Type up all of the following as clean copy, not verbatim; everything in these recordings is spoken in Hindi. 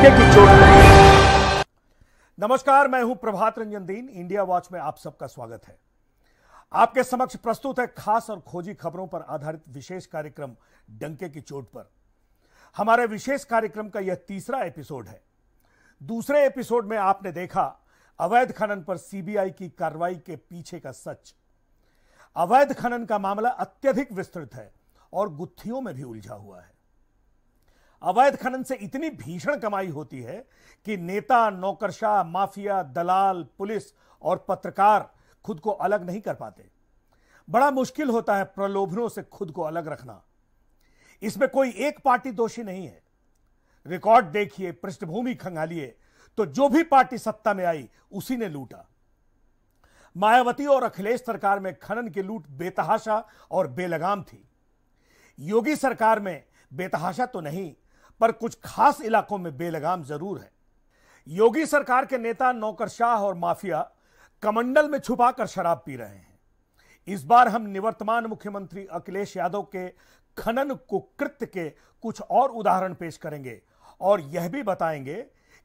डंके की चोट पर। नमस्कार, मैं हूं प्रभात रंजन दीन। इंडिया वॉच में आप सबका स्वागत है। आपके समक्ष प्रस्तुत है खास और खोजी खबरों पर आधारित विशेष कार्यक्रम डंके की चोट पर। हमारे विशेष कार्यक्रम का यह तीसरा एपिसोड है। दूसरे एपिसोड में आपने देखा अवैध खनन पर सीबीआई की कार्रवाई के पीछे का सच। अवैध खनन का मामला अत्यधिक विस्तृत है और गुत्थियों में भी उलझा हुआ है। अवैध खनन से इतनी भीषण कमाई होती है कि नेता, नौकरशाह, माफिया, दलाल, पुलिस और पत्रकार खुद को अलग नहीं कर पाते। बड़ा मुश्किल होता है प्रलोभनों से खुद को अलग रखना। इसमें कोई एक पार्टी दोषी नहीं है। रिकॉर्ड देखिए, पृष्ठभूमि खंगालिए तो जो भी पार्टी सत्ता में आई उसी ने लूटा। मायावती और अखिलेश सरकार में खनन की लूट बेतहाशा और बेलगाम थी। योगी सरकार में बेतहाशा तो नहीं, पर कुछ खास इलाकों में बेलगाम जरूर है। योगी सरकार के नेता, नौकरशाह और माफिया कमंडल में छुपाकर शराब पी रहे हैं। इस बार हम निवर्तमान मुख्यमंत्री अखिलेश यादव के खनन कुकृत्य के कुछ और उदाहरण पेश करेंगे और यह भी बताएंगे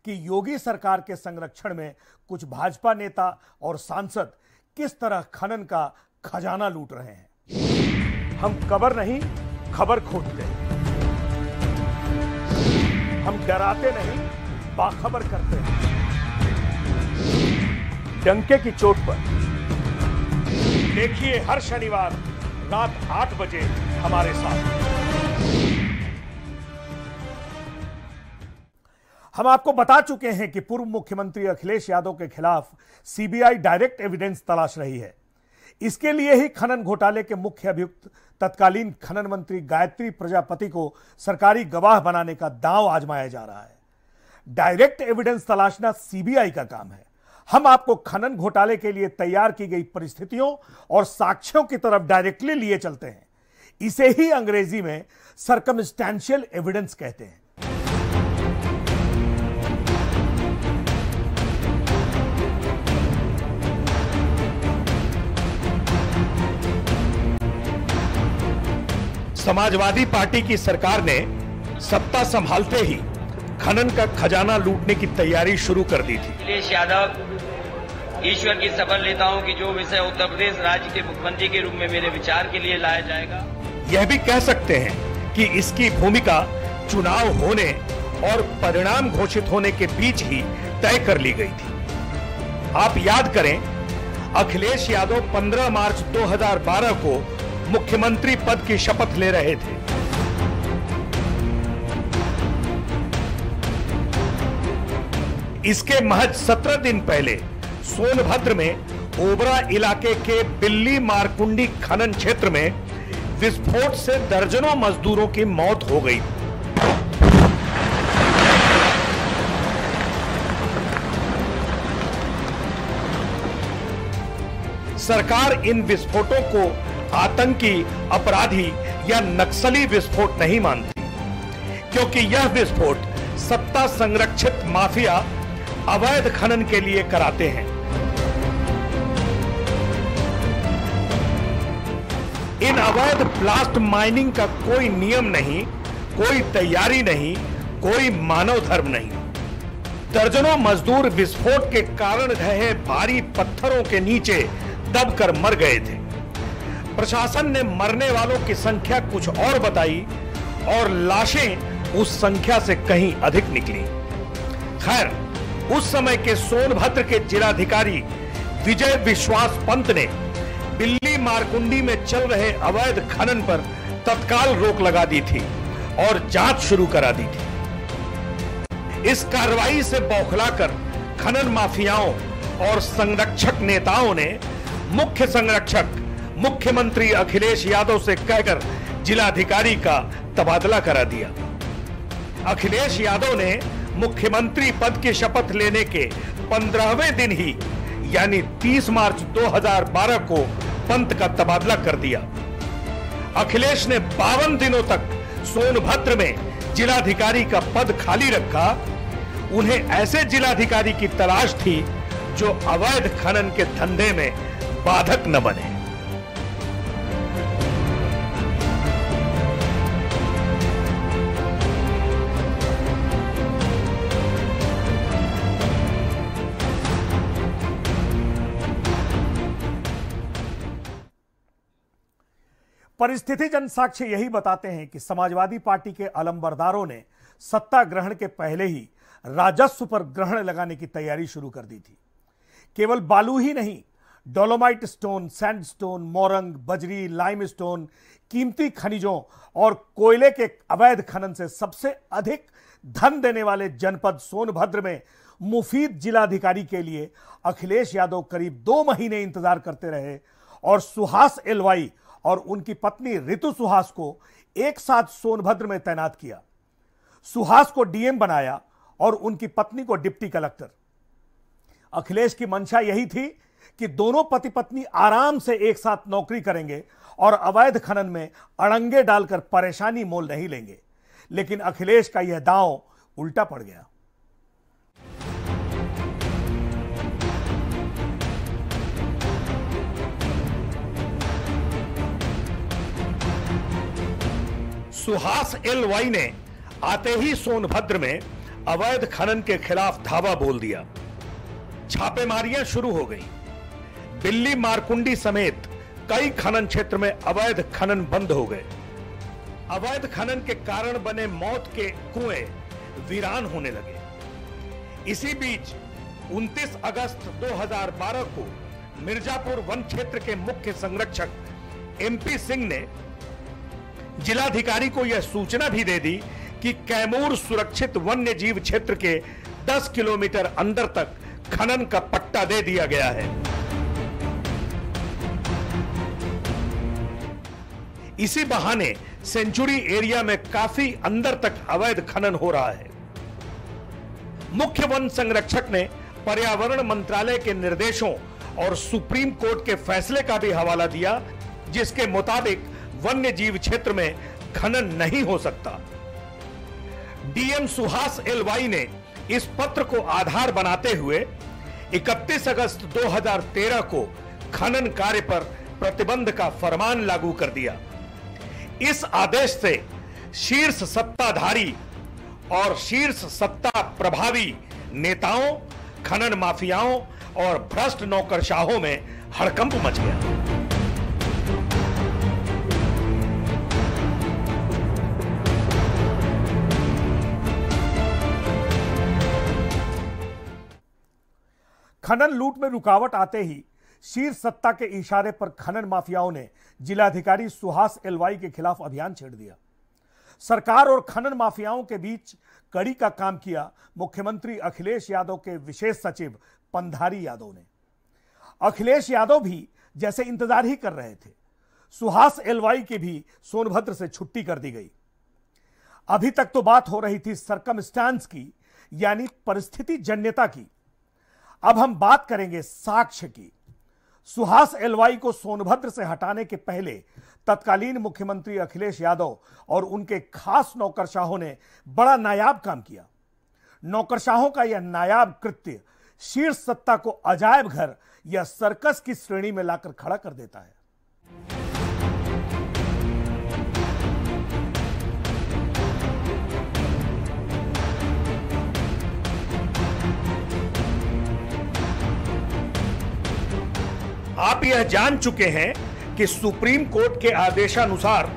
कि योगी सरकार के संरक्षण में कुछ भाजपा नेता और सांसद किस तरह खनन का खजाना लूट रहे हैं। हम कबर नहीं, खबर खोजते हैं। हम डराते नहीं, बाखबर करते हैं। डंके की चोट पर देखिए हर शनिवार रात 8 बजे हमारे साथ। हम आपको बता चुके हैं कि पूर्व मुख्यमंत्री अखिलेश यादव के खिलाफ सीबीआई डायरेक्ट एविडेंस तलाश रही है। इसके लिए ही खनन घोटाले के मुख्य अभियुक्त तत्कालीन खनन मंत्री गायत्री प्रजापति को सरकारी गवाह बनाने का दांव आजमाया जा रहा है। डायरेक्ट एविडेंस तलाशना सीबीआई का काम है। हम आपको खनन घोटाले के लिए तैयार की गई परिस्थितियों और साक्ष्यों की तरफ डायरेक्टली लिए चलते हैं। इसे ही अंग्रेजी में सर्कमस्टेंशियल एविडेंस कहते हैं। समाजवादी पार्टी की सरकार ने सत्ता संभालते ही खनन का खजाना लूटने की तैयारी शुरू कर दी थी। अखिलेश यादव ईश्वर की शपथ लेता हूं कि जो विषय उत्तर प्रदेश राज्य के मुख्यमंत्री के रूप में मेरे विचार के लिए लाया जाएगा। यह भी कह सकते हैं कि इसकी भूमिका चुनाव होने और परिणाम घोषित होने के बीच ही तय कर ली गई थी। आप याद करें, अखिलेश यादव 15 मार्च 2012 को मुख्यमंत्री पद की शपथ ले रहे थे। इसके महज 17 दिन पहले सोनभद्र में ओबरा इलाके के बिल्ली मारकुंडी खनन क्षेत्र में विस्फोट से दर्जनों मजदूरों की मौत हो गई। सरकार इन विस्फोटों को आतंकी, अपराधी या नक्सली विस्फोट नहीं मानती, क्योंकि यह विस्फोट सत्ता संरक्षित माफिया अवैध खनन के लिए कराते हैं। इन अवैध ब्लास्ट माइनिंग का कोई नियम नहीं, कोई तैयारी नहीं, कोई मानव धर्म नहीं। दर्जनों मजदूर विस्फोट के कारण ढहे भारी पत्थरों के नीचे दबकर मर गए थे। प्रशासन ने मरने वालों की संख्या कुछ और बताई और लाशें उस संख्या से कहीं अधिक निकली। खैर, उस समय के सोनभद्र के जिलाधिकारी विजय विश्वास पंत ने बिल्ली मारकुंडी में चल रहे अवैध खनन पर तत्काल रोक लगा दी थी और जांच शुरू करा दी थी। इस कार्रवाई से बौखलाकर खनन माफियाओं और संरक्षक नेताओं ने मुख्य संरक्षक मुख्यमंत्री अखिलेश यादव से कहकर जिलाधिकारी का तबादला करा दिया। अखिलेश यादव ने मुख्यमंत्री पद की शपथ लेने के 15वें दिन ही यानी 30 मार्च 2012 को पंत का तबादला कर दिया। अखिलेश ने 52 दिनों तक सोनभद्र में जिलाधिकारी का पद खाली रखा। उन्हें ऐसे जिलाधिकारी की तलाश थी जो अवैध खनन के धंधे में बाधक न बने। परिस्थिति जनसाक्ष्य यही बताते हैं कि समाजवादी पार्टी के अलंबरदारों ने सत्ता ग्रहण के पहले ही राजस्व पर ग्रहण लगाने की तैयारी शुरू कर दी थी। केवल बालू ही नहीं, डोलोमाइट स्टोन, सैंडस्टोन, मोरंग, बजरी, लाइमस्टोन, कीमती खनिजों और कोयले के अवैध खनन से सबसे अधिक धन देने वाले जनपद सोनभद्र में मुफीद जिलाधिकारी के लिए अखिलेश यादव करीब 2 महीने इंतजार करते रहे और सुहास एलवाई और उनकी पत्नी रितु सुहास को एक साथ सोनभद्र में तैनात किया। सुहास को डीएम बनाया और उनकी पत्नी को डिप्टी कलेक्टर। अखिलेश की मंशा यही थी कि दोनों पति पत्नी आराम से एक साथ नौकरी करेंगे और अवैध खनन में अड़ंगे डालकर परेशानी मोल नहीं लेंगे। लेकिन अखिलेश का यह दांव उल्टा पड़ गया। सुहास एलवाई ने आते ही सोनभद्र में अवैध खनन के खिलाफ धावा बोल दिया। छापेमारियां शुरू हो गई। दिल्ली मारकुंडी समेत कई खनन क्षेत्र में अवैध खनन बंद हो गए। अवैध खनन के कारण बने मौत के कुएं वीरान होने लगे। इसी बीच 29 अगस्त 2012 को मिर्जापुर वन क्षेत्र के मुख्य संरक्षक एमपी सिंह ने जिलाधिकारी को यह सूचना भी दे दी कि कैमूर सुरक्षित वन्य जीव क्षेत्र के 10 किलोमीटर अंदर तक खनन का पट्टा दे दिया गया है। इसी बहाने सेंचुरी एरिया में काफी अंदर तक अवैध खनन हो रहा है। मुख्य वन संरक्षक ने पर्यावरण मंत्रालय के निर्देशों और सुप्रीम कोर्ट के फैसले का भी हवाला दिया, जिसके मुताबिक वन्य जीव क्षेत्र में खनन नहीं हो सकता। डीएम सुहास एलवाई ने इस पत्र को आधार बनाते हुए 31 अगस्त 2013 को खनन कार्य पर प्रतिबंध का फरमान लागू कर दिया। इस आदेश से शीर्ष सत्ताधारी और शीर्ष सत्ता प्रभावी नेताओं, खनन माफियाओं और भ्रष्ट नौकरशाहों में हड़कंप मच गया। खनन लूट में रुकावट आते ही शीर्ष सत्ता के इशारे पर खनन माफियाओं ने जिलाधिकारी सुहास एलवाई के खिलाफ अभियान छेड़ दिया। सरकार और खनन माफियाओं के बीच कड़ी का काम किया मुख्यमंत्री अखिलेश यादव के विशेष सचिव पंधारी यादव ने। अखिलेश यादव भी जैसे इंतजार ही कर रहे थे। सुहास एलवाई की भी सोनभद्र से छुट्टी कर दी गई। अभी तक तो बात हो रही थी सरकमस्टांस की, यानी परिस्थिति जन्यता की। अब हम बात करेंगे साक्ष्य की। सुहास एलवाई को सोनभद्र से हटाने के पहले तत्कालीन मुख्यमंत्री अखिलेश यादव और उनके खास नौकरशाहों ने बड़ा नायाब काम किया। नौकरशाहों का यह नायाब कृत्य शीर्ष सत्ता को अजायब घर या सर्कस की श्रेणी में लाकर खड़ा कर देता है। आप यह जान चुके हैं कि सुप्रीम कोर्ट के आदेशानुसार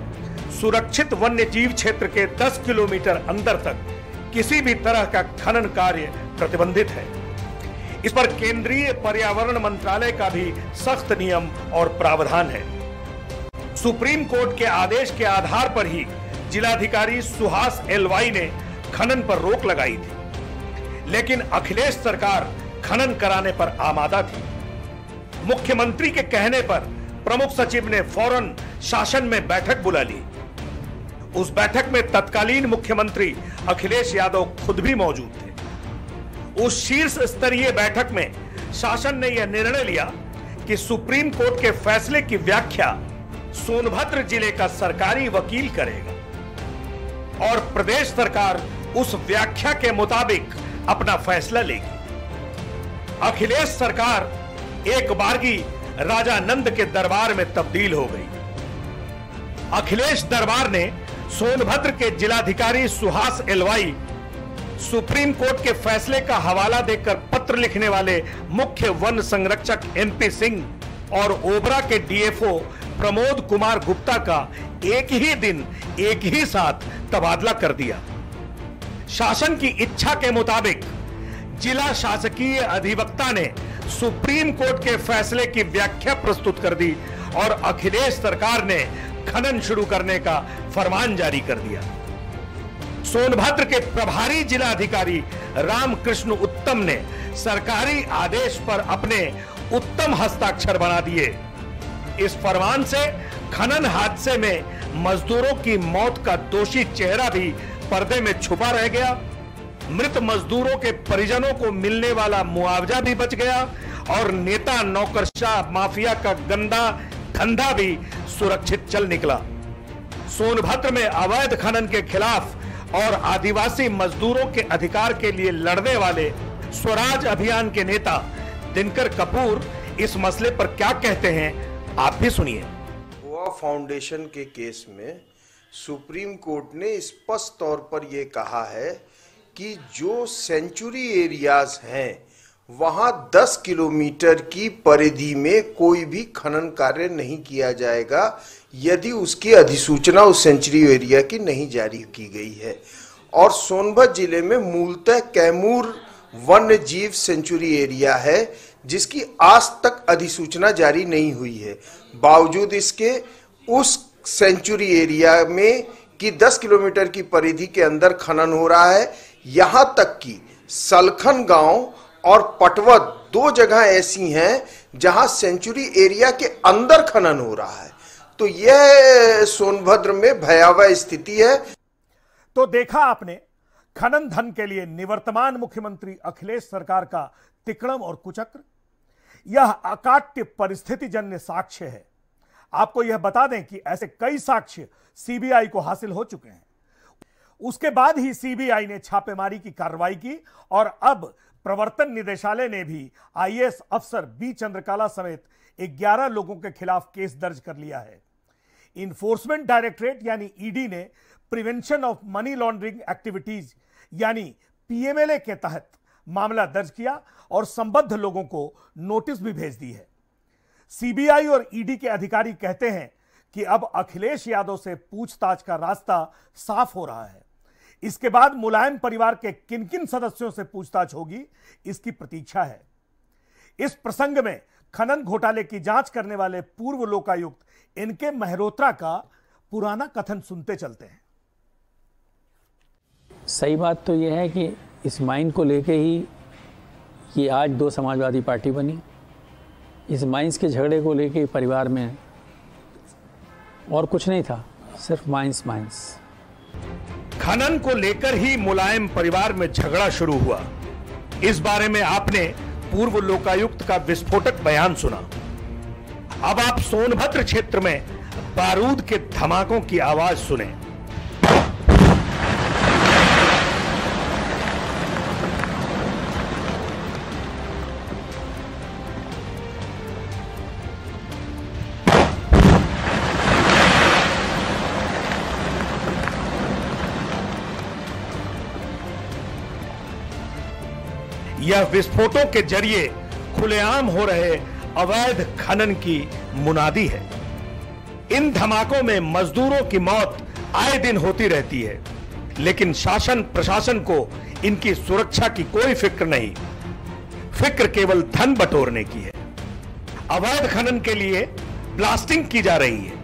सुरक्षित वन्य जीव क्षेत्र के 10 किलोमीटर अंदर तक किसी भी तरह का खनन कार्य प्रतिबंधित है। इस पर केंद्रीय पर्यावरण मंत्रालय का भी सख्त नियम और प्रावधान है। सुप्रीम कोर्ट के आदेश के आधार पर ही जिलाधिकारी सुहास एलवाई ने खनन पर रोक लगाई थी, लेकिन अखिलेश सरकार खनन कराने पर आमादा थी। मुख्यमंत्री के कहने पर प्रमुख सचिव ने फौरन शासन में बैठक बुला ली। उस बैठक में तत्कालीन मुख्यमंत्री अखिलेश यादव खुद भी मौजूद थे। उस शीर्ष स्तरीय बैठक में शासन ने यह निर्णय लिया कि सुप्रीम कोर्ट के फैसले की व्याख्या सोनभद्र जिले का सरकारी वकील करेगा और प्रदेश सरकार उस व्याख्या के मुताबिक अपना फैसला लेगी। अखिलेश सरकार एक बारगी राजा नंद के दरबार में तब्दील हो गई। अखिलेश दरबार ने सोनभद्र के जिलाधिकारी सुहास एलवाई, सुप्रीम कोर्ट के फैसले का हवाला देकर पत्र लिखने वाले मुख्य वन संरक्षक एमपी सिंह और ओबरा के डीएफओ प्रमोद कुमार गुप्ता का एक ही दिन एक ही साथ तबादला कर दिया। शासन की इच्छा के मुताबिक जिला शासकीय अधिवक्ता ने सुप्रीम कोर्ट के फैसले की व्याख्या प्रस्तुत कर दी और अखिलेश सरकार ने खनन शुरू करने का फरमान जारी कर दिया। सोनभद्र के प्रभारी जिला अधिकारी रामकृष्ण उत्तम ने सरकारी आदेश पर अपने उत्तम हस्ताक्षर बना दिए। इस फरमान से खनन हादसे में मजदूरों की मौत का दोषी चेहरा भी पर्दे में छुपा रह गया। मृत मजदूरों के परिजनों को मिलने वाला मुआवजा भी बच गया और नेता नौकरशाह माफिया का गंदा धंधा भी सुरक्षित चल निकला। सोनभद्र में अवैध खनन के खिलाफ और आदिवासी मजदूरों के अधिकार के लिए लड़ने वाले स्वराज अभियान के नेता दिनकर कपूर इस मसले पर क्या कहते हैं, आप भी सुनिए। गोवा फाउंडेशन के केस में सुप्रीम कोर्ट ने स्पष्ट तौर पर यह कहा है कि जो सेंचुरी एरियाज हैं वहां 10 किलोमीटर की परिधि में कोई भी खनन कार्य नहीं किया जाएगा यदि उसकी अधिसूचना उस सेंचुरी एरिया की नहीं जारी की गई है। और सोनभद्र जिले में मूलतः कैमूर वन्य जीव सेंचुरी एरिया है जिसकी आज तक अधिसूचना जारी नहीं हुई है। बावजूद इसके उस सेंचुरी एरिया में कि 10 किलोमीटर की परिधि के अंदर खनन हो रहा है। यहां तक कि सलखन गांव और पटवद 2 जगह ऐसी हैं जहां सेंचुरी एरिया के अंदर खनन हो रहा है। तो यह सोनभद्र में भयावह स्थिति है। तो देखा आपने, खनन धन के लिए निवर्तमान मुख्यमंत्री अखिलेश सरकार का तिकड़म और कुचक्र। यह अकाट्य परिस्थितिजन्य साक्ष्य है। आपको यह बता दें कि ऐसे कई साक्ष्य सीबीआई को हासिल हो चुके हैं। उसके बाद ही सीबीआई ने छापेमारी की कार्रवाई की और अब प्रवर्तन निदेशालय ने भी आईएएस अफसर बी चंद्रकला समेत 11 लोगों के खिलाफ केस दर्ज कर लिया है। इन्फोर्समेंट डायरेक्टरेट यानी ईडी ने prevention of money laundering activities यानी पीएमएलए के तहत मामला दर्ज किया और संबद्ध लोगों को नोटिस भी भेज दी है। सीबीआई और ईडी के अधिकारी कहते हैं कि अब अखिलेश यादव से पूछताछ का रास्ता साफ हो रहा है। इसके बाद मुलायम परिवार के किन किन सदस्यों से पूछताछ होगी, इसकी प्रतीक्षा है। इस प्रसंग में खनन घोटाले की जांच करने वाले पूर्व लोकायुक्त इनके मेहरोत्रा का पुराना कथन सुनते चलते हैं। सही बात तो यह है कि इस माइन को लेके ही ये आज 2 समाजवादी पार्टी बनी। इस माइंस के झगड़े को लेके परिवार में और कुछ नहीं था, सिर्फ माइंस। खनन को लेकर ही मुलायम परिवार में झगड़ा शुरू हुआ। इस बारे में आपने पूर्व लोकायुक्त का विस्फोटक बयान सुना। अब आप सोनभद्र क्षेत्र में बारूद के धमाकों की आवाज सुने। यह विस्फोटों के जरिए खुलेआम हो रहे अवैध खनन की मुनादी है। इन धमाकों में मजदूरों की मौत आए दिन होती रहती है, लेकिन शासन प्रशासन को इनकी सुरक्षा की कोई फिक्र नहीं। फिक्र केवल धन बटोरने की है। अवैध खनन के लिए ब्लास्टिंग की जा रही है।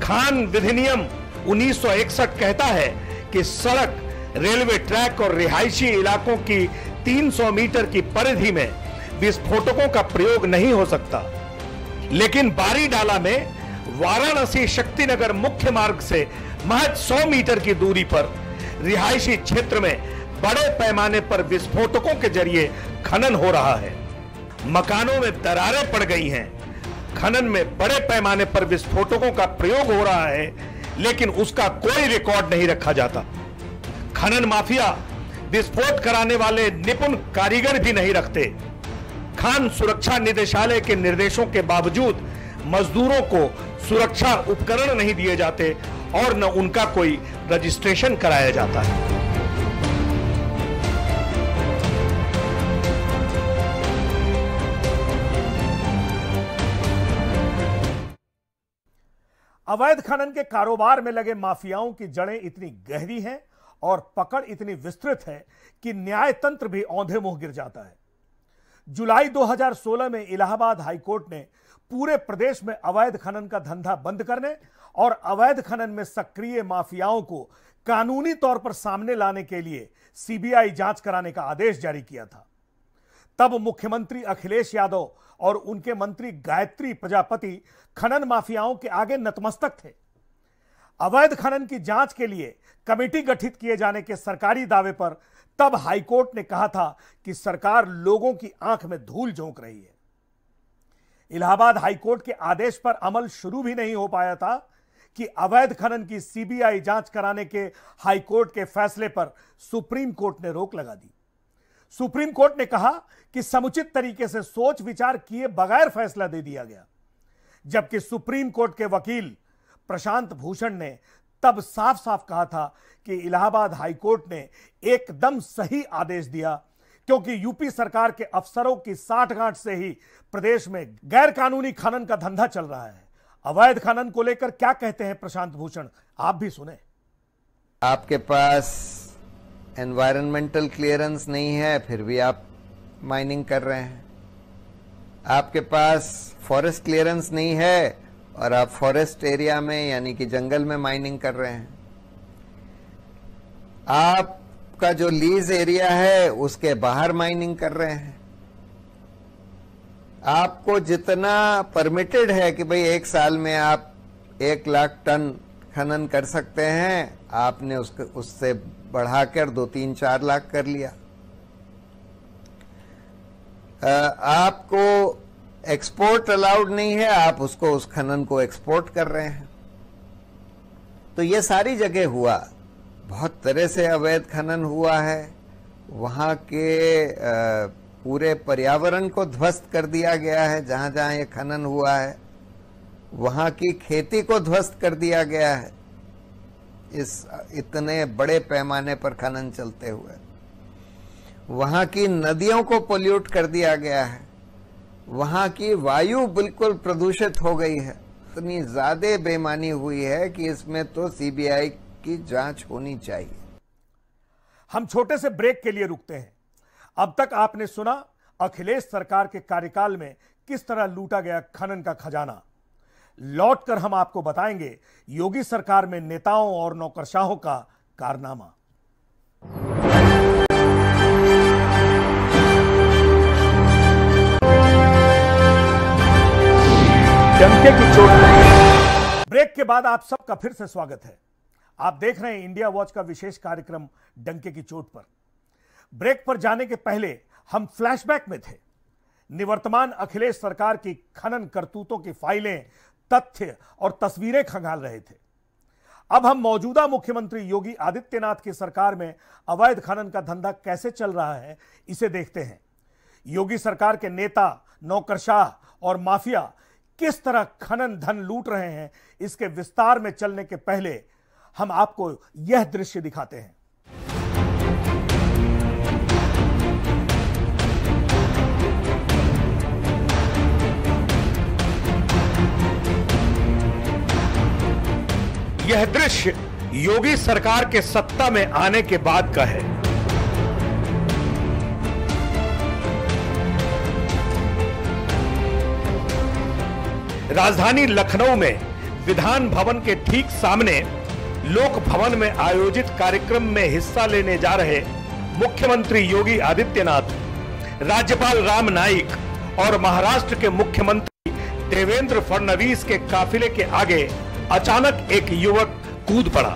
खान विधिनियम 1961 कहता है कि सड़क, रेलवे ट्रैक और रिहायशी इलाकों की 300 मीटर की परिधि में विस्फोटकों का प्रयोग नहीं हो सकता। लेकिन बारीडाला में वाराणसी शक्तिनगर मुख्य मार्ग से महज 100 मीटर की दूरी पर रिहायशी क्षेत्र में बड़े पैमाने पर विस्फोटकों के जरिए खनन हो रहा है। मकानों में दरारें पड़ गई हैं। खनन में बड़े पैमाने पर विस्फोटकों का प्रयोग हो रहा है, लेकिन उसका कोई रिकॉर्ड नहीं रखा जाता। खनन माफिया विस्फोट कराने वाले निपुण कारीगर भी नहीं रखते। खान सुरक्षा निदेशालय के निर्देशों के बावजूद मजदूरों को सुरक्षा उपकरण नहीं दिए जाते और न उनका कोई रजिस्ट्रेशन कराया जाता है। अवैध खनन के कारोबार में लगे माफियाओं की जड़ें इतनी गहरी हैं और पकड़ इतनी विस्तृत है कि न्याय तंत्र भी औंधे मुंह गिर जाता है। जुलाई 2016 में इलाहाबाद हाईकोर्ट ने पूरे प्रदेश में अवैध खनन का धंधा बंद करने और अवैध खनन में सक्रिय माफियाओं को कानूनी तौर पर सामने लाने के लिए सीबीआई जांच कराने का आदेश जारी किया था। तब मुख्यमंत्री अखिलेश यादव और उनके मंत्री गायत्री प्रजापति खनन माफियाओं के आगे नतमस्तक थे। अवैध खनन की जांच के लिए कमेटी गठित किए जाने के सरकारी दावे पर तब हाईकोर्ट ने कहा था कि सरकार लोगों की आंख में धूल झोंक रही है। इलाहाबाद हाईकोर्ट के आदेश पर अमल शुरू भी नहीं हो पाया था कि अवैध खनन की सीबीआई जांच कराने के हाईकोर्ट के फैसले पर सुप्रीम कोर्ट ने रोक लगा दी। सुप्रीम कोर्ट ने कहा कि समुचित तरीके से सोच विचार किए बगैर फैसला दे दिया गया, जबकि सुप्रीम कोर्ट के वकील प्रशांत भूषण ने तब साफ साफ कहा था कि इलाहाबाद हाईकोर्ट ने एकदम सही आदेश दिया, क्योंकि यूपी सरकार के अफसरों की साठगांठ से ही प्रदेश में गैर कानूनी खनन का धंधा चल रहा है। अवैध खनन को लेकर क्या कहते हैं प्रशांत भूषण, आप भी सुने। आपके पास एनवायरमेंटल क्लियरेंस नहीं है, फिर भी आप माइनिंग कर रहे हैं। आपके पास फॉरेस्ट क्लियरेंस नहीं है और आप फॉरेस्ट एरिया में यानी कि जंगल में माइनिंग कर रहे हैं। आपका जो लीज एरिया है उसके बाहर माइनिंग कर रहे हैं। आपको जितना परमिटेड है कि भाई एक साल में आप 1 लाख टन खनन कर सकते हैं, आपने उससे बढ़ाकर 2, 3, 4 लाख कर लिया। आपको एक्सपोर्ट अलाउड नहीं है, आप उस खनन को एक्सपोर्ट कर रहे हैं। तो ये सारी जगह हुआ, बहुत तरह से अवैध खनन हुआ है। वहां के पूरे पर्यावरण को ध्वस्त कर दिया गया है। जहां जहां ये खनन हुआ है वहां की खेती को ध्वस्त कर दिया गया है, इस इतने बड़े पैमाने पर खनन चलते हुए। वहां की नदियों को पोल्यूट कर दिया गया है। वहां की वायु बिल्कुल प्रदूषित हो गई है। इतनी ज्यादा बेईमानी हुई है कि इसमें तो सीबीआई की जांच होनी चाहिए। हम छोटे से ब्रेक के लिए रुकते हैं। अब तक आपने सुना अखिलेश सरकार के कार्यकाल में किस तरह लूटा गया खनन का खजाना। लौटकर हम आपको बताएंगे योगी सरकार में नेताओं और नौकरशाहों का कारनामा। डंके की चोट। ब्रेक के बाद आप सबका फिर से स्वागत है। आप देख रहे हैं इंडिया वॉच का विशेष कार्यक्रम डंके की चोट पर। ब्रेक पर जाने के पहले हम फ्लैशबैक में थे। निवर्तमान अखिलेश सरकार की खनन करतूतों की फाइलें, तथ्य और तस्वीरें खंगाल रहे थे। अब हम मौजूदा मुख्यमंत्री योगी आदित्यनाथ की सरकार में अवैध खनन का धंधा कैसे चल रहा है, इसे देखते हैं। योगी सरकार के नेता, नौकरशाह और माफिया किस तरह खनन धन लूट रहे हैं, इसके विस्तार में चलने के पहले हम आपको यह दृश्य दिखाते हैं। यह दृश्य योगी सरकार के सत्ता में आने के बाद का है। राजधानी लखनऊ में विधान भवन के ठीक सामने लोक भवन में आयोजित कार्यक्रम में हिस्सा लेने जा रहे मुख्यमंत्री योगी आदित्यनाथ, राज्यपाल राम नाईक और महाराष्ट्र के मुख्यमंत्री देवेंद्र फडणवीस के काफिले के आगे अचानक एक युवक कूद पड़ा।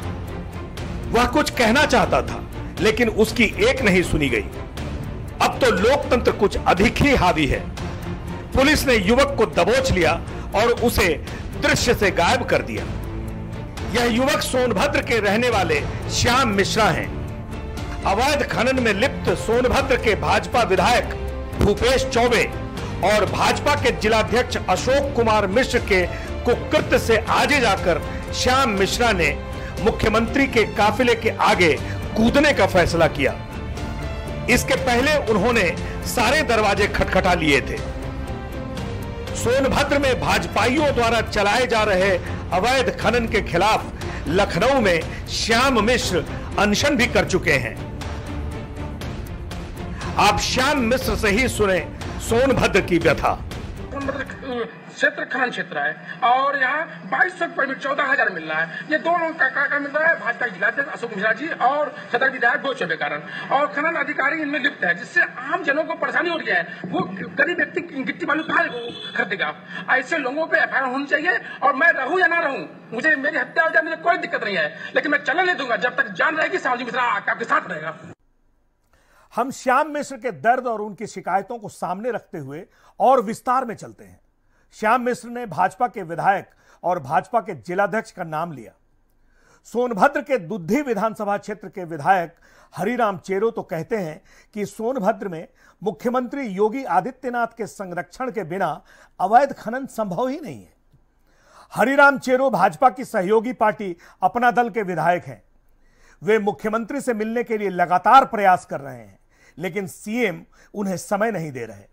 वह कुछ कहना चाहता था, लेकिन उसकी एक नहीं सुनी गई। अब तो लोकतंत्र कुछ अधिक ही हावी है। पुलिस ने युवक को दबोच लिया और उसे दृश्य से गायब कर दिया। यह युवक सोनभद्र के रहने वाले श्याम मिश्रा हैं। अवैध खनन में लिप्त सोनभद्र के भाजपा विधायक भूपेश चौबे और भाजपा के जिलाध्यक्ष अशोक कुमार मिश्र के कुकृत्य से आगे जाकर श्याम मिश्रा ने मुख्यमंत्री के काफिले के आगे कूदने का फैसला किया। इसके पहले उन्होंने सारे दरवाजे खटखटा लिए थे। सोनभद्र में भाजपाइयों द्वारा चलाए जा रहे अवैध खनन के खिलाफ लखनऊ में श्याम मिश्र अनशन भी कर चुके हैं। आप श्याम मिश्र से ही सुने सोनभद्र की व्यथा। क्षेत्र खनन क्षेत्र है और यहाँ 2200 परमिट 14,000 मिल रहा है। ये दोनों का मिल रहा है भाजपा जिलाध्यक्ष अशोक मिश्रा जी और सदर विधायक भोज के कारण, और खनन अधिकारी इनमें लिप्त है, जिससे आम जनों को परेशानी हो रही है। वो गरीब व्यक्ति गिट्टी बालू कहाँ खरीदेगा? ऐसे लोगों पे एफआईआर होनी चाहिए, और मैं रहूं या ना रहूं, मुझे मेरी हत्या हो जाए मुझे कोई दिक्कत नहीं है, लेकिन मैं चलने नहीं दूंगा जब तक जान रहेगी सावजी मिश्रा आपके साथ रहेगा। हम श्याम मिश्र के दर्द और उनकी शिकायतों को सामने रखते हुए और विस्तार में चलते हैं। श्याम मिश्र ने भाजपा के विधायक और भाजपा के जिलाध्यक्ष का नाम लिया। सोनभद्र के दुद्धी विधानसभा क्षेत्र के विधायक हरिराम चेरो तो कहते हैं कि सोनभद्र में मुख्यमंत्री योगी आदित्यनाथ के संरक्षण के बिना अवैध खनन संभव ही नहीं है। हरिराम चेरो भाजपा की सहयोगी पार्टी अपना दल के विधायक हैं। वे मुख्यमंत्री से मिलने के लिए लगातार प्रयास कर रहे हैं, लेकिन सीएम उन्हें समय नहीं दे रहे।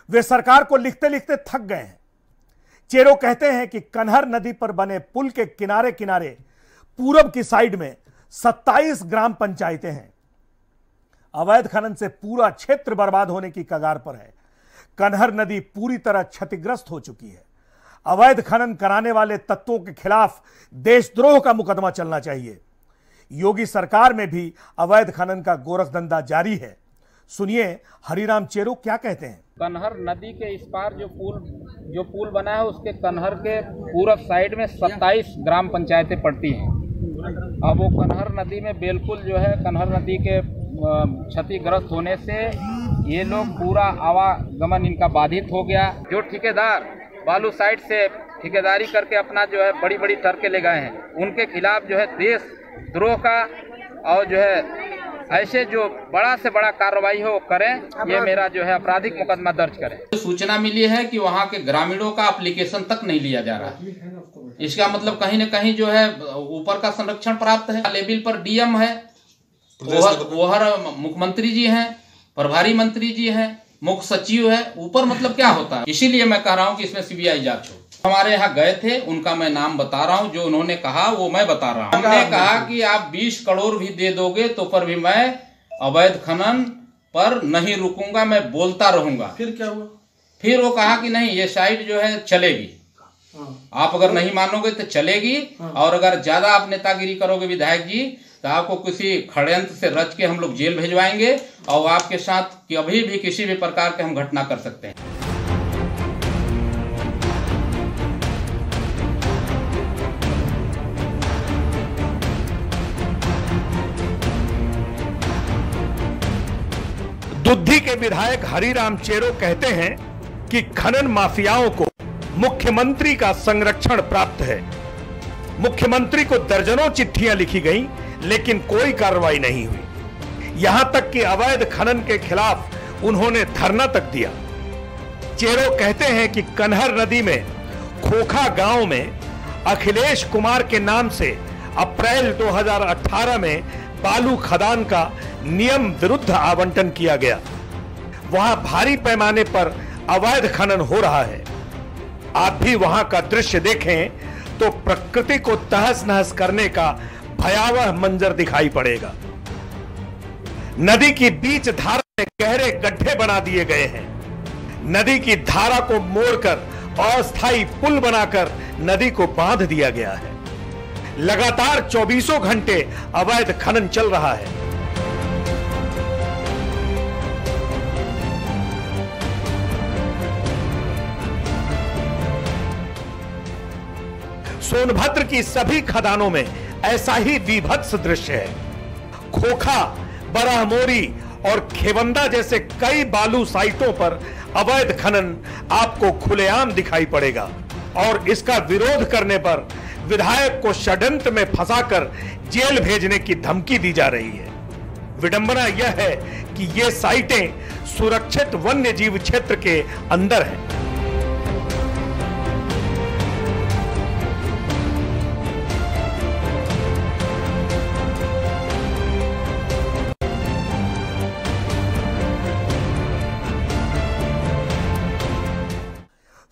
वे सरकार को लिखते लिखते थक गए हैं। चेरो कहते हैं कि कन्हर नदी पर बने पुल के किनारे किनारे पूरब की साइड में 27 ग्राम पंचायतें हैं। अवैध खनन से पूरा क्षेत्र बर्बाद होने की कगार पर है। कन्हर नदी पूरी तरह क्षतिग्रस्त हो चुकी है। अवैध खनन कराने वाले तत्वों के खिलाफ देशद्रोह का मुकदमा चलना चाहिए। योगी सरकार में भी अवैध खनन का गोरखधंधा जारी है। सुनिए हरिराम चेरो क्या कहते हैं। कन्हर नदी के इस पार जो पुल बना है, उसके कन्हर के पूरब साइड में 27 ग्राम पंचायतें पड़ती हैं। अब वो कन्हर नदी में बिल्कुल जो है कन्हर नदी के क्षतिग्रस्त होने से ये लोग पूरा आवागमन इनका बाधित हो गया। जो ठेकेदार बालू साइड से ठेकेदारी करके अपना जो है बड़ी बड़ी ट्रकें ले गए हैं, उनके खिलाफ जो है देशद्रोह का और जो है ऐसे जो बड़ा से बड़ा कार्रवाई हो करें। ये मेरा जो है आपराधिक मुकदमा दर्ज करें। सूचना मिली है कि वहाँ के ग्रामीणों का एप्लीकेशन तक नहीं लिया जा रहा है। इसका मतलब कहीं न कहीं जो है ऊपर का संरक्षण प्राप्त है। लेवल पर डीएम है, वोहर मुख्यमंत्री जी हैं, प्रभारी मंत्री जी हैं, मुख्य सचिव है, ऊपर मतलब क्या होता है। इसीलिए मैं कह रहा हूँ कि इसमें सीबीआई जांच हो। हमारे यहाँ गए थे, उनका मैं नाम बता रहा हूँ, जो उन्होंने कहा वो मैं बता रहा हूँ। हमने कहा कि आप 20 करोड़ भी दे दोगे तो पर भी मैं अवैध खनन पर नहीं रुकूंगा, मैं बोलता रहूंगा। फिर क्या हुआ? फिर वो कहा कि नहीं, ये साइट जो है चलेगी, आप अगर नहीं मानोगे तो चलेगी, और अगर ज्यादा आप नेतागिरी करोगे विधायक जी तो आपको किसी षड्यंत्र से रच के हम लोग जेल भेजवाएंगे, और आपके साथ कभी भी किसी भी प्रकार के हम घटना कर सकते हैं। दुद्धी के विधायक हरिराम चेरो कहते हैं कि खनन माफियाओं को मुख्यमंत्री का संरक्षण प्राप्त है। मुख्यमंत्री को दर्जनों चिट्ठियां लिखी गईं, लेकिन कोई कार्रवाई नहीं हुई। यहां तक कि अवैध खनन के खिलाफ उन्होंने धरना तक दिया। चेरो कहते हैं कि कन्हर नदी में खोखा गांव में अखिलेश कुमार के नाम से अप्रैल 2018 में बालू खदान का नियम विरुद्ध आवंटन किया गया। वहां भारी पैमाने पर अवैध खनन हो रहा है। आप भी वहां का दृश्य देखें तो प्रकृति को तहस नहस करने का भयावह मंजर दिखाई पड़ेगा। नदी की बीच धारा में गहरे गड्ढे बना दिए गए हैं। नदी की धारा को मोड़कर अस्थायी पुल बनाकर नदी को बांध दिया गया है। लगातार 24 घंटे अवैध खनन चल रहा है। सोनभद्र की सभी खदानों में ऐसा ही विभत्स दृश्य है। खोखा, बराहमोरी और खेवंदा जैसे कई बालू साइटों पर अवैध खनन आपको खुलेआम दिखाई पड़ेगा, और इसका विरोध करने पर विधायक को षड्यंत्र में फंसाकर जेल भेजने की धमकी दी जा रही है। विडंबना यह है कि ये साइटें सुरक्षित वन्य जीव क्षेत्र के अंदर हैं।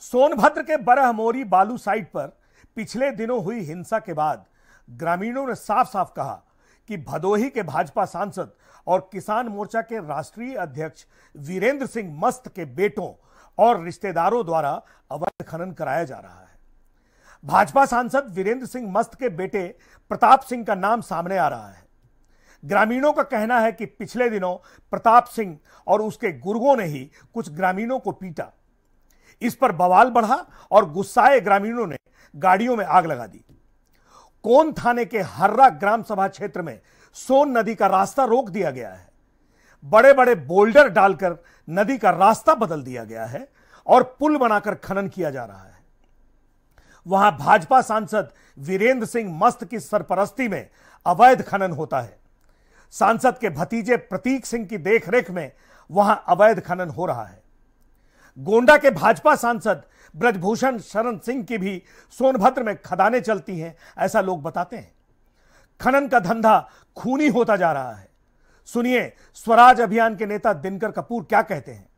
सोनभद्र के बरहमोरी बालू साइट पर पिछले दिनों हुई हिंसा के बाद ग्रामीणों ने साफ साफ कहा कि भदोही के भाजपा सांसद और किसान मोर्चा के राष्ट्रीय अध्यक्ष वीरेंद्र सिंह मस्त के बेटों और रिश्तेदारों द्वारा अवैध खनन कराया जा रहा है। भाजपा सांसद वीरेंद्र सिंह मस्त के बेटे प्रताप सिंह का नाम सामने आ रहा है। ग्रामीणों का कहना है कि पिछले दिनों प्रताप सिंह और उसके गुर्गों ने ही कुछ ग्रामीणों को पीटा। इस पर बवाल बढ़ा और गुस्साए ग्रामीणों ने गाड़ियों में आग लगा दी। कोन थाने के हर्रा ग्राम सभा क्षेत्र में सोन नदी का रास्ता रोक दिया गया है। बड़े बड़े बोल्डर डालकर नदी का रास्ता बदल दिया गया है और पुल बनाकर खनन किया जा रहा है। वहां भाजपा सांसद वीरेंद्र सिंह मस्त की सरपरस्ती में अवैध खनन होता है। सांसद के भतीजे प्रतीक सिंह की देखरेख में वहां अवैध खनन हो रहा है। गोंडा के भाजपा सांसद ब्रजभूषण शरण सिंह की भी सोनभद्र में खदानें चलती हैं, ऐसा लोग बताते हैं। खनन का धंधा खूनी होता जा रहा है। सुनिए स्वराज अभियान के नेता दिनकर कपूर क्या कहते हैं।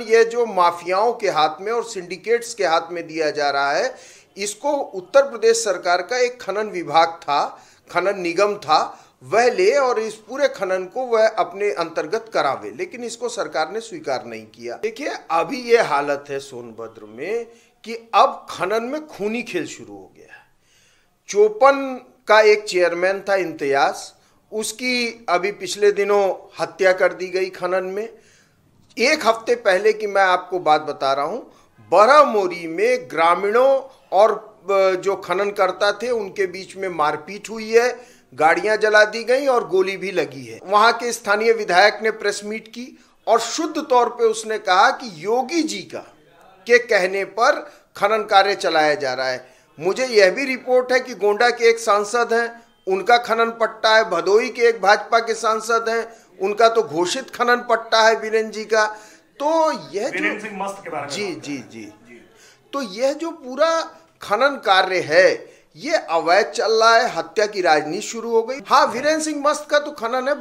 ये जो माफियाओं के हाथ में और सिंडिकेट्स के हाथ में दिया जा रहा है, इसको उत्तर प्रदेश सरकार का एक खनन विभाग था, खनन निगम था, वह ले और इस पूरे खनन को वह अपने अंतर्गत करावे, लेकिन इसको सरकार ने स्वीकार नहीं किया। देखिए अभी ये हालत है सोनभद्र में कि अब खनन में खूनी खेल शुरू हो गया है। चोपन का एक चेयरमैन था इम्तियाज, उसकी अभी पिछले दिनों हत्या कर दी गई खनन में। एक हफ्ते पहले की मैं आपको बात बता रहा हूं, बरामोरी में ग्रामीणों और जो खनन करता थे उनके बीच में मारपीट हुई है, गाड़ियां जला दी गई और गोली भी लगी है। वहां के स्थानीय विधायक ने प्रेस मीट की और शुद्ध तौर पे उसने कहा कि योगी जी के कहने पर खनन कार्य चलाया जा रहा है। मुझे यह भी रिपोर्ट है कि गोंडा के एक सांसद हैं, उनका खनन पट्टा है। भदोही के एक भाजपा के सांसद हैं, उनका तो घोषित खनन पट्टा है वीरेंद्र जी का। तो यह वीरेंद्र सिंह मस्त के बारे में जी तो यह जो पूरा खनन कार्य है ये अवैध चल रहा है। हत्या की राजनीति शुरू हो गई। हाँ, वीरेंद्र सिंह मस्त का तो खनन है,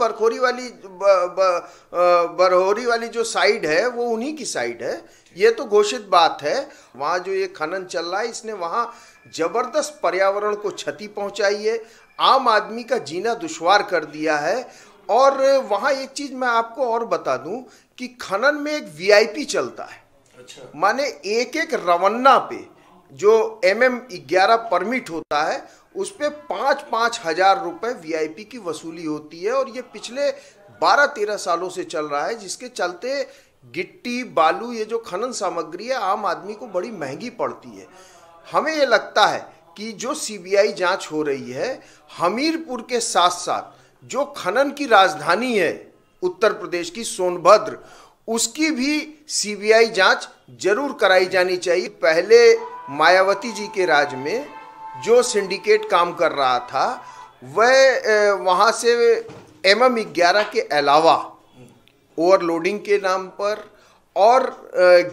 बरहोरी वाली जो साइड है वो उन्हीं की साइड है, ये तो घोषित बात है। वहां जो ये खनन चल रहा है इसने वहां जबरदस्त पर्यावरण को क्षति पहुंचाई है, आम आदमी का जीना दुश्वार कर दिया है। और वहां एक चीज मैं आपको और बता दूं कि खनन में एक वीआईपी चलता है। अच्छा। माने एक एक रवन्ना पे जो MM11 परमिट होता है उस पे 5-5 हजार रुपए वीआईपी की वसूली होती है और ये पिछले 12-13 सालों से चल रहा है, जिसके चलते गिट्टी बालू ये जो खनन सामग्री है आम आदमी को बड़ी महंगी पड़ती है। हमें ये लगता है कि जो सीबीआई जांच हो रही है, हमीरपुर के साथ साथ जो खनन की राजधानी है उत्तर प्रदेश की सोनभद्र, उसकी भी सीबीआई जांच जरूर कराई जानी चाहिए। पहले मायावती जी के राज में जो सिंडिकेट काम कर रहा था वह वहाँ से MM11 के अलावा ओवरलोडिंग के नाम पर और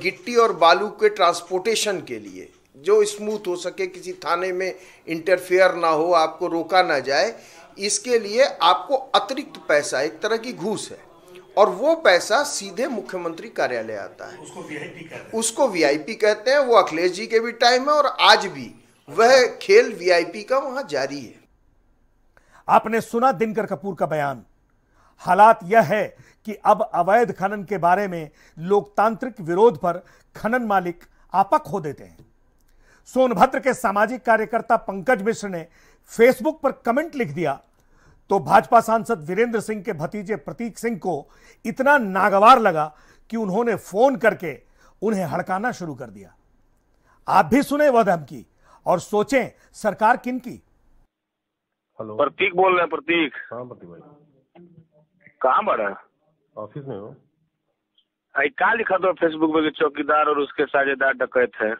गिट्टी और बालू के ट्रांसपोर्टेशन के लिए जो स्मूथ हो सके, किसी थाने में इंटरफेयर ना हो, आपको रोका ना जाए, इसके लिए आपको अतिरिक्त पैसा, एक तरह की घूस है, और वो पैसा सीधे मुख्यमंत्री कार्यालय आता है। उसको वीआईपी कहते हैं। वो अखिलेश जी के भी टाइम है और आज भी वह खेल वीआईपी का वहां जारी है। आपने सुना दिनकर कपूर का बयान। हालात यह है कि अब अवैध खनन के बारे में लोकतांत्रिक विरोध पर खनन मालिक आपा खो देते हैं। सोनभद्र के सामाजिक कार्यकर्ता पंकज मिश्र ने फेसबुक पर कमेंट लिख दिया तो भाजपा सांसद वीरेंद्र सिंह के भतीजे प्रतीक सिंह को इतना नागवार लगा कि उन्होंने फोन करके उन्हें हड़काना शुरू कर दिया। आप भी सुने वह धमकी और सोचें सरकार किन की। हेलो, प्रतीक बोल रहे हैं। प्रतीक? हाँ प्रतीक भाई। कहाँ बड़ा? ऑफिस में हो? क्या लिखा दो फेसबुक पे कि चौकीदार और उसके साझेदार डकैत है?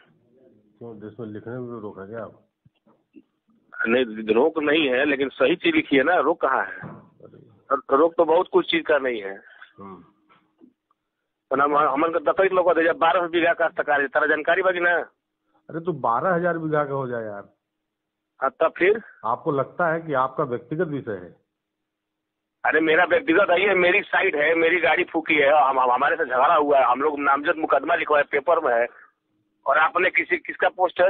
क्यों, जिसमें लिखने में रोका क्या आप? नहीं, रोक नहीं है, लेकिन सही चीज लिखी है ना। रोक कहाँ है? रोक तो बहुत कुछ चीज का नहीं है। हमन का डकैत लोग 12 बीघा का सरकार, तारा जानकारी बाकी ना? अरे तो 12,000 बीघा का हो जाए यार। तब फिर आपको लगता है कि आपका व्यक्तिगत विषय है? अरे मेरा व्यक्तिगत है, मेरी साइट है, मेरी गाड़ी फूकी है, हमारे से झगड़ा हुआ है, हम लोग नामजद मुकदमा लिखवाए, पेपर में है। और आपने किसका पोस्ट है?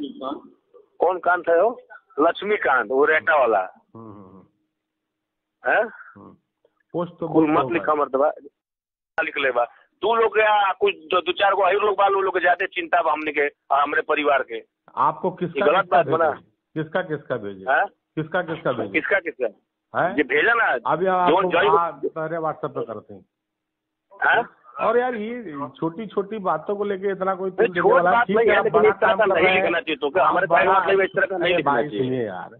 कौन कांत है वो? लक्ष्मीकांत, वो रेटा वाला है। पोस्ट तो कुल मत लिखा मर्दबा, लिख ले बा तू लोग कुछ दो चार को लोग बाल लोग ज्यादा चिंता बा हमने के हमारे परिवार के। आपको किसका गलत बात बना, किसका भेजे, किसका भेजे, किसका ये भेजा ना अभी आपको व्हाट्सएप पे करते हैं। और यार ये छोटी छोटी बातों को लेके इतना कोई सुनिए यार,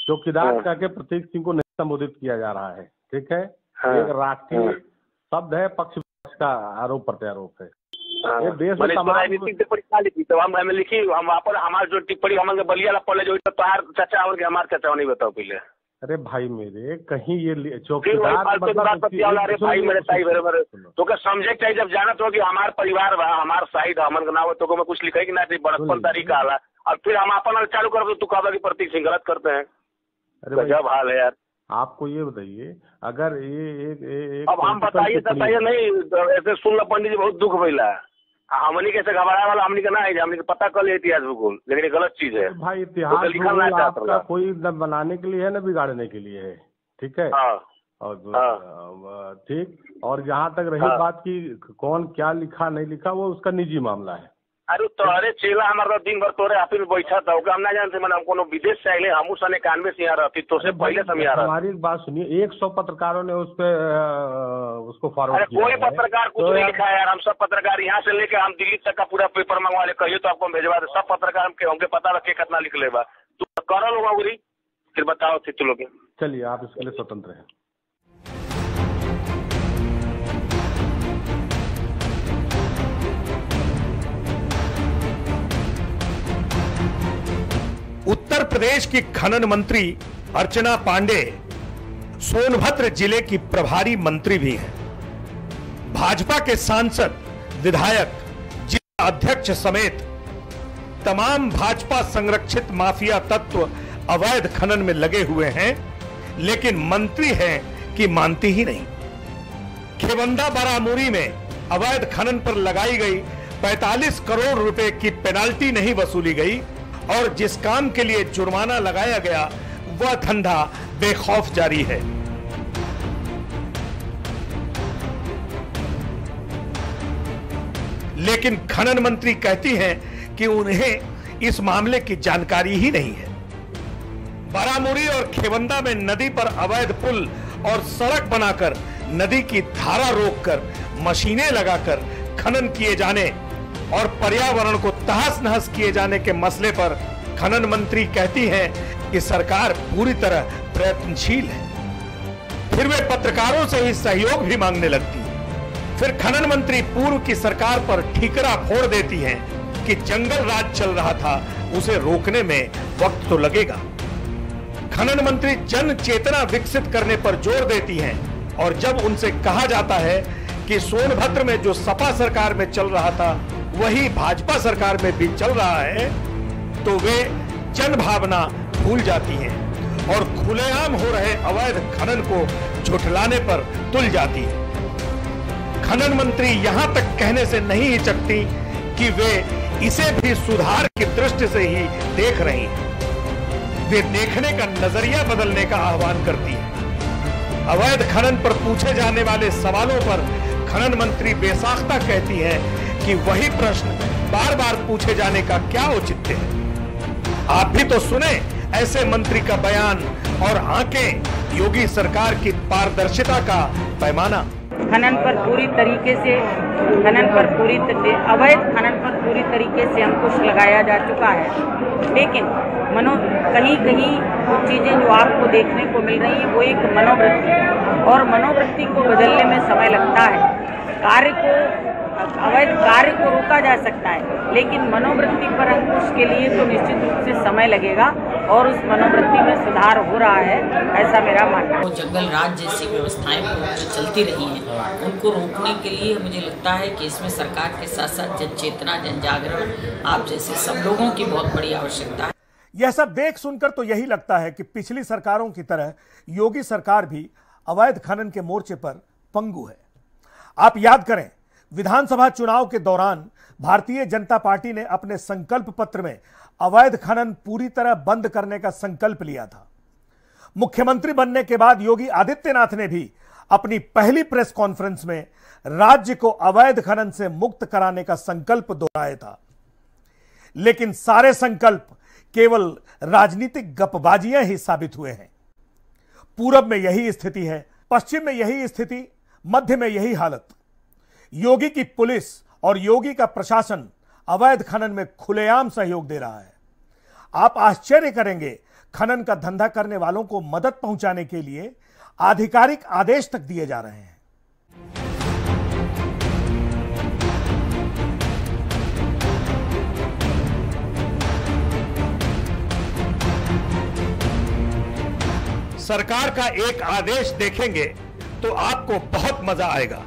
चौकीदार करके प्रतीक सिंह को नहीं संबोधित किया जा रहा है, ठीक है। एक राष्ट्रीय शब्द है, पक्ष का आरोप प्रत्यारोप है। ये देश में राजनीतिक टिप्पणी लिखी तो हम लिखी, हम हमारे जो टिप्पणी हमारे बलिया पड़े जो तोहार चाचा और हमारे चाचा नहीं बताओ पहले। अरे भाई मेरे कहीं ये चौकीदार भाई मेरे ताई मेरे तो क्या समझे चाहिए जब जाना तो कि हमारे परिवार बा हमारे साइड हमन का नाम तो मैं कुछ लिखा कि ना बड़प्पन तरीका आला और फिर हम अपन चालू कर तू कहा कि प्रतीक सिंह गलत करते हैं। गजब हाल है यार। आपको ये बताइए, अगर ये अब हम बताइए नहीं ऐसे सुन लो पंडित जी बहुत दुख भैला हमनी कैसे घबराए वाला हमनी का ना है, हमनी पता कर लिया इतिहास बिल्कुल, लेकिन गलत चीज है भाई। इतिहास आपका कोई न बनाने के लिए है न बिगाड़ने के लिए है, ठीक है। और ठीक, और जहाँ तक रही बात की कौन क्या लिखा नहीं लिखा, वो उसका निजी मामला है। अरे तोहरे चेला हमारा दिन भर तोरे ऑफिस में बैठा था, हम ना जानते मैंने हमको विदेश से आए हम 91 से यहाँ रहती तो पहले से यहाँ रहा। हमारी एक बात सुनिए, 100 पत्रकारों ने उस पे उसको फॉरवर्ड किया। कोई पत्रकार कुछ नहीं लिखा है यार, हम सब पत्रकार यहाँ से लेके हम दिल्ली तक का पूरा पेपर मंगवा ले, कहिए तो आपको भेजवा दे। सब पत्रकार हमके पता रखे कितना लिख ले बा तू कर लो फिर बताओ तू लोग। चलिए आप इसके लिए स्वतंत्र है। उत्तर प्रदेश की खनन मंत्री अर्चना पांडे सोनभद्र जिले की प्रभारी मंत्री भी हैं। भाजपा के सांसद, विधायक, जिला अध्यक्ष समेत तमाम भाजपा संरक्षित माफिया तत्व अवैध खनन में लगे हुए हैं, लेकिन मंत्री हैं कि मानती ही नहीं। खेवंदा बारामूरी में अवैध खनन पर लगाई गई 45 करोड़ रुपए की पेनाल्टी नहीं वसूली गई और जिस काम के लिए जुर्माना लगाया गया वह धंधा बेखौफ जारी है। लेकिन खनन मंत्री कहती हैं कि उन्हें इस मामले की जानकारी ही नहीं है। बारामूरी और खेवंदा में नदी पर अवैध पुल और सड़क बनाकर नदी की धारा रोककर मशीनें लगाकर खनन किए जाने और पर्यावरण को तहस नहस किए जाने के मसले पर खनन मंत्री कहती हैं कि सरकार पूरी तरह प्रयत्नशील है। फिर वे पत्रकारों से ही सहयोग भी मांगने लगती है। फिर खनन मंत्री पूर्व की सरकार पर ठीकरा फोड़ देती हैं कि जंगल राज चल रहा था, उसे रोकने में वक्त तो लगेगा। खनन मंत्री जन चेतना विकसित करने पर जोर देती हैं और जब उनसे कहा जाता है कि सोनभद्र में जो सपा सरकार में चल रहा था वही भाजपा सरकार में भी चल रहा है, तो वे जन भावना भूल जाती हैं और खुलेआम हो रहे अवैध खनन को झुठलाने पर तुल जाती है। खनन मंत्री यहां तक कहने से नहीं हिचकती कि वे इसे भी सुधार की दृष्टि से ही देख रही हैं। वे देखने का नजरिया बदलने का आह्वान करती है। अवैध खनन पर पूछे जाने वाले सवालों पर खनन मंत्री बेसाख्ता कहती है कि वही प्रश्न बार बार पूछे जाने का क्या औचित्य है। आप भी तो सुने ऐसे मंत्री का बयान और आंखें योगी सरकार की पारदर्शिता का पैमाना। खनन पर पूरी तरीके से अवैध खनन पर पूरी तरीके से अंकुश लगाया जा चुका है, लेकिन कहीं कुछ चीजें जो आपको देखने को मिल रही है वो एक मनोवृत्ति और मनोवृत्ति को बदलने में समय लगता है। अवैध कार्य को रोका जा सकता है, लेकिन मनोवृत्ति पर अंकुश के लिए तो निश्चित रूप से समय लगेगा और उस मनोवृत्ति में सुधार हो रहा है, ऐसा मेरा मानना है। जंगल राज जैसी व्यवस्थाएं जो चलती रही हैं उनको रोकने के लिए मुझे लगता है कि इसमें सरकार के साथ साथ जन चेतना, जन जागरण, आप जैसे सब लोगों की बहुत बड़ी आवश्यकता है। यह सब देख सुनकर तो यही लगता है कि पिछली सरकारों की तरह योगी सरकार भी अवैध खनन के मोर्चे पर पंगु है। आप याद करें, विधानसभा चुनाव के दौरान भारतीय जनता पार्टी ने अपने संकल्प पत्र में अवैध खनन पूरी तरह बंद करने का संकल्प लिया था। मुख्यमंत्री बनने के बाद योगी आदित्यनाथ ने भी अपनी पहली प्रेस कॉन्फ्रेंस में राज्य को अवैध खनन से मुक्त कराने का संकल्प दोहराया था। लेकिन सारे संकल्प केवल राजनीतिक गपबाजियां ही साबित हुए हैं। पूरब में यही स्थिति है, पश्चिम में यही स्थिति, मध्य में यही हालत। योगी की पुलिस और योगी का प्रशासन अवैध खनन में खुलेआम सहयोग दे रहा है। आप आश्चर्य करेंगे, खनन का धंधा करने वालों को मदद पहुंचाने के लिए आधिकारिक आदेश तक दिए जा रहे हैं। सरकार का एक आदेश देखेंगे तो आपको बहुत मजा आएगा।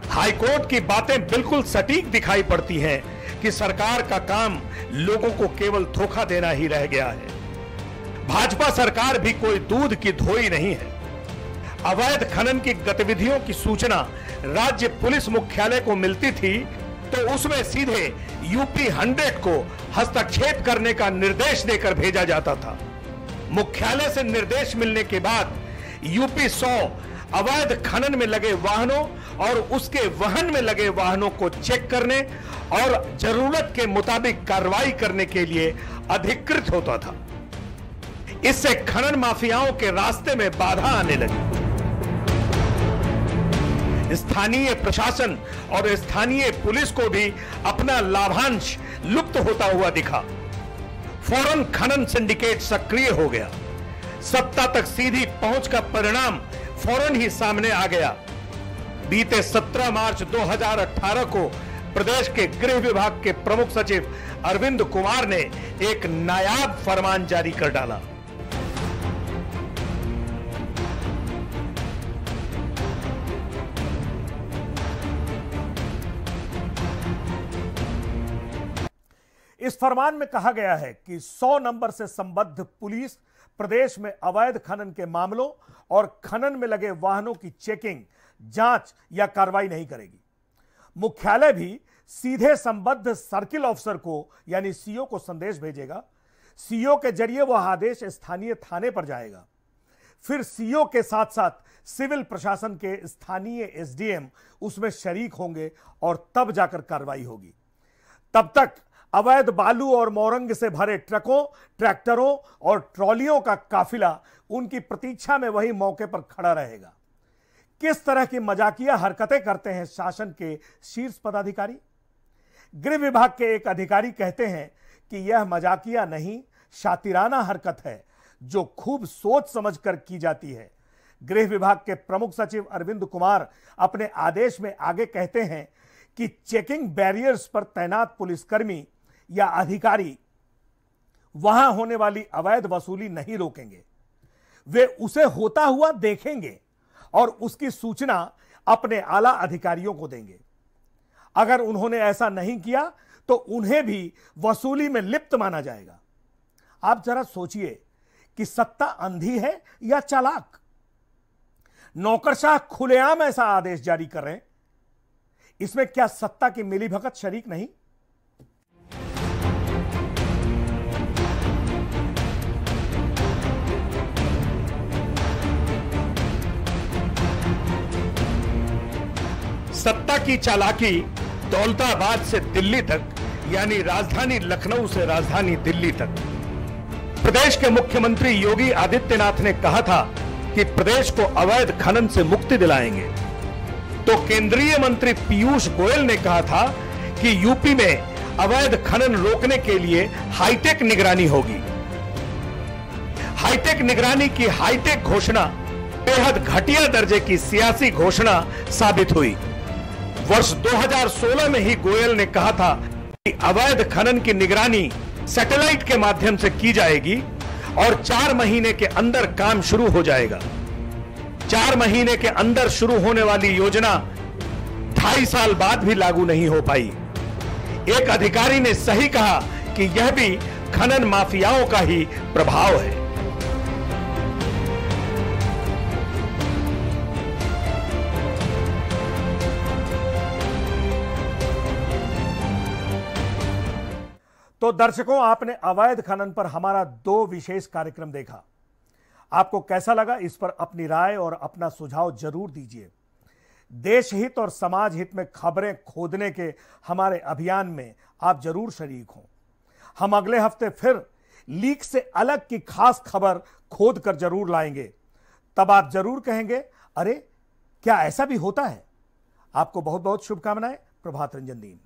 हाईकोर्ट की बातें बिल्कुल सटीक दिखाई पड़ती हैं कि सरकार का काम लोगों को केवल धोखा देना ही रह गया है। भाजपा सरकार भी कोई दूध की धोई नहीं है। अवैध खनन की गतिविधियों की सूचना राज्य पुलिस मुख्यालय को मिलती थी तो उसमें सीधे यूपी 100 को हस्तक्षेप करने का निर्देश देकर भेजा जाता था। मुख्यालय से निर्देश मिलने के बाद यूपी 100 अवैध खनन में लगे वाहनों और उसके वहन में लगे वाहनों को चेक करने और जरूरत के मुताबिक कार्रवाई करने के लिए अधिकृत होता था। इससे खनन माफियाओं के रास्ते में बाधा आने लगी। स्थानीय प्रशासन और स्थानीय पुलिस को भी अपना लाभांश लुप्त होता हुआ दिखा। फौरन खनन सिंडिकेट सक्रिय हो गया। सत्ता तक सीधी पहुंच का परिणाम फौरन ही सामने आ गया। बीते 17 मार्च 2018 को प्रदेश के गृह विभाग के प्रमुख सचिव अरविंद कुमार ने एक नायाब फरमान जारी कर डाला। इस फरमान में कहा गया है कि 100 नंबर से संबद्ध पुलिस प्रदेश में अवैध खनन के मामलों और खनन में लगे वाहनों की चेकिंग, जांच या कार्रवाई नहीं करेगी। मुख्यालय भी सीधे संबद्ध सर्किल ऑफिसर को यानी सीओ को संदेश भेजेगा। सीओ के जरिए वह आदेश स्थानीय थाने पर जाएगा। फिर सीओ के साथ साथ सिविल प्रशासन के स्थानीय एसडीएम उसमें शरीक होंगे और तब जाकर कार्रवाई होगी। तब तक अवैध बालू और मोरंग से भरे ट्रकों, ट्रैक्टरों और ट्रॉलियों का काफिला उनकी प्रतीक्षा में वही मौके पर खड़ा रहेगा। किस तरह की मजाकिया हरकतें करते हैं शासन के शीर्ष पदाधिकारी। गृह विभाग के एक अधिकारी कहते हैं कि यह मजाकिया नहीं, शातिराना हरकत है जो खूब सोच समझकर की जाती है। गृह विभाग के प्रमुख सचिव अरविंद कुमार अपने आदेश में आगे कहते हैं कि चेकिंग बैरियर्स पर तैनात पुलिसकर्मी या अधिकारी वहां होने वाली अवैध वसूली नहीं रोकेंगे। वे उसे होता हुआ देखेंगे और उसकी सूचना अपने आला अधिकारियों को देंगे। अगर उन्होंने ऐसा नहीं किया तो उन्हें भी वसूली में लिप्त माना जाएगा। आप जरा सोचिए कि सत्ता अंधी है या चालाक। नौकरशाह खुलेआम ऐसा आदेश जारी कर रहे हैं, इसमें क्या सत्ता की मिलीभगत शरीक नहीं? सत्ता की चालाकी दौलताबाद से दिल्ली तक यानी राजधानी लखनऊ से राजधानी दिल्ली तक। प्रदेश के मुख्यमंत्री योगी आदित्यनाथ ने कहा था कि प्रदेश को अवैध खनन से मुक्ति दिलाएंगे, तो केंद्रीय मंत्री पीयूष गोयल ने कहा था कि यूपी में अवैध खनन रोकने के लिए हाईटेक निगरानी होगी। हाईटेक निगरानी की हाईटेक घोषणा बेहद घटिया दर्जे की सियासी घोषणा साबित हुई। वर्ष 2016 में ही गोयल ने कहा था कि अवैध खनन की निगरानी सैटेलाइट के माध्यम से की जाएगी और 4 महीने के अंदर काम शुरू हो जाएगा। 4 महीने के अंदर शुरू होने वाली योजना 2.5 साल बाद भी लागू नहीं हो पाई। एक अधिकारी ने सही कहा कि यह भी खनन माफियाओं का ही प्रभाव है। तो दर्शकों, आपने अवैध खनन पर हमारा 2 विशेष कार्यक्रम देखा। आपको कैसा लगा, इस पर अपनी राय और अपना सुझाव जरूर दीजिए। देश हित और समाज हित में खबरें खोदने के हमारे अभियान में आप जरूर शरीक हों। हम अगले हफ्ते फिर लीक से अलग की खास खबर खोद कर जरूर लाएंगे। तब आप जरूर कहेंगे, अरे क्या ऐसा भी होता है। आपको बहुत बहुत शुभकामनाएं। प्रभात रंजन दीन।